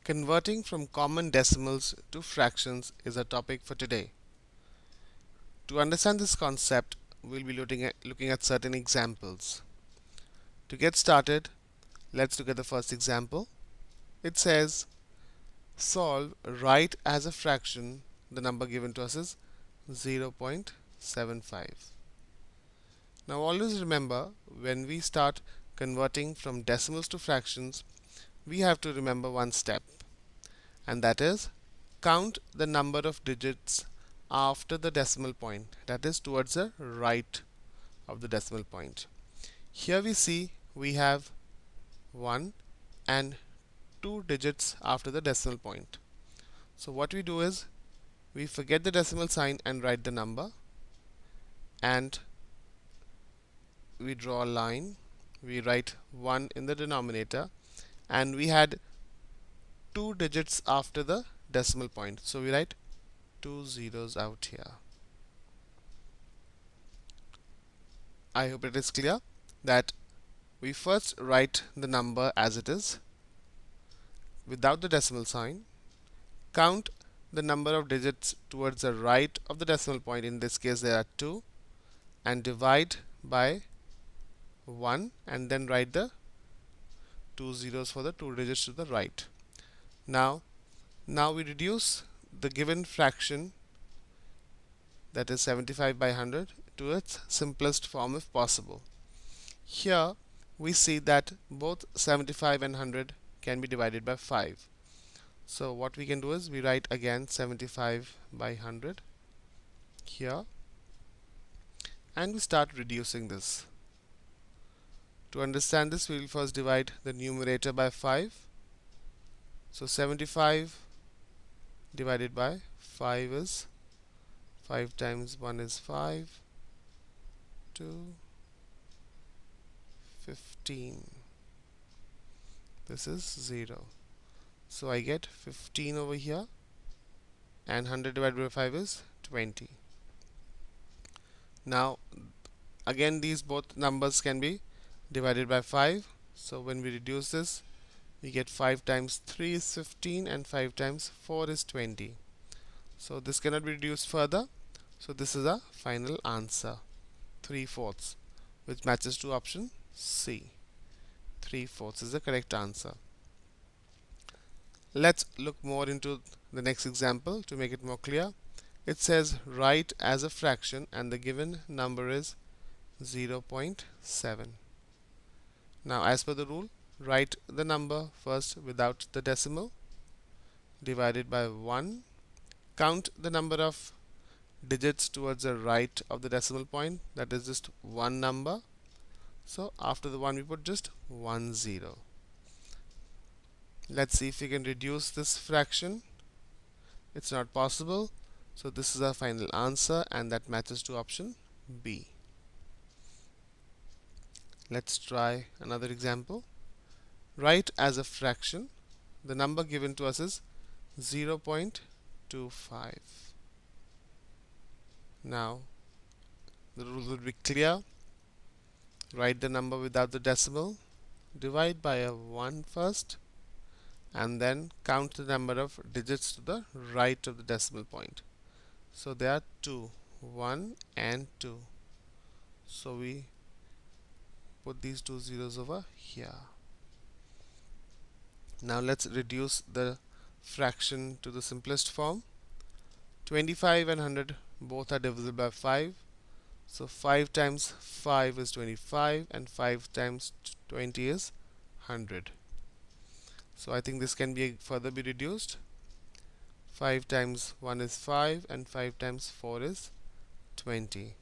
Converting from common decimals to fractions is a topic for today. To understand this concept, we'll be looking at certain examples. To get started, let's look at the first example. It says, solve right as a fraction. The number given to us is 0.75. Now always remember, when we start converting from decimals to fractions, we have to remember one step, and that is count the number of digits after the decimal point, that is towards the right of the decimal point. Here we see we have 1 and 2 digits after the decimal point. So what we do is we forget the decimal sign and write the number, and we draw a line. We write 1 in the denominator, and we had 2 digits after the decimal point, so we write 2 zeros out here. I hope it is clear that we first write the number as it is without the decimal sign, count the number of digits towards the right of the decimal point, in this case there are 2, and divide by 1, and then write the 2 zeros for the 2 digits to the right. Now we reduce the given fraction, that is 75 by 100, to its simplest form if possible. Here we see that both 75 and 100 can be divided by 5. So what we can do is we write again 75 by 100 here, and we start reducing this. To understand this, we will first divide the numerator by 5. So 75 divided by 5 is 5 times 1 is 5, 2, 15. This is 0. So I get 15 over here, and 100 divided by 5 is 20. Now again these both numbers can be divided by 5. So when we reduce this, we get 5 times 3 is 15, and 5 times 4 is 20. So this cannot be reduced further. So this is our final answer, 3/4, which matches to option C. 3/4 is the correct answer. Let's look more into the next example to make it more clear. It says write as a fraction, and the given number is 0.7. Now as per the rule, write the number first without the decimal, divided by 1, count the number of digits towards the right of the decimal point, that is just one number. So after the 1 we put just 1 0. Let's see if we can reduce this fraction. It's not possible, so this is our final answer, and that matches to option B. Let's try another example. Write as a fraction. The number given to us is 0.25. Now the rule will be clear. Write the number without the decimal, divide by a 1 first, and then count the number of digits to the right of the decimal point. So there are 2, 1 and 2. So we put these 2 zeros over here. Now let's reduce the fraction to the simplest form. 25 and 100 both are divisible by 5. So 5 times 5 is 25, and 5 times 20 is 100. So I think this can be further be reduced. 5 times 1 is 5, and 5 times 4 is 20.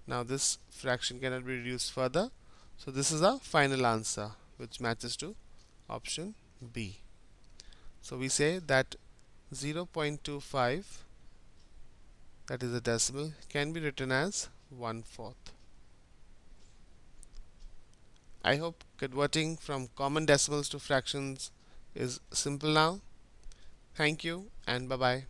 Now this fraction cannot be reduced further. So this is our final answer, which matches to option B. So we say that 0.25, that is a decimal, can be written as 1/4. I hope converting from common decimals to fractions is simple now. Thank you, and bye bye.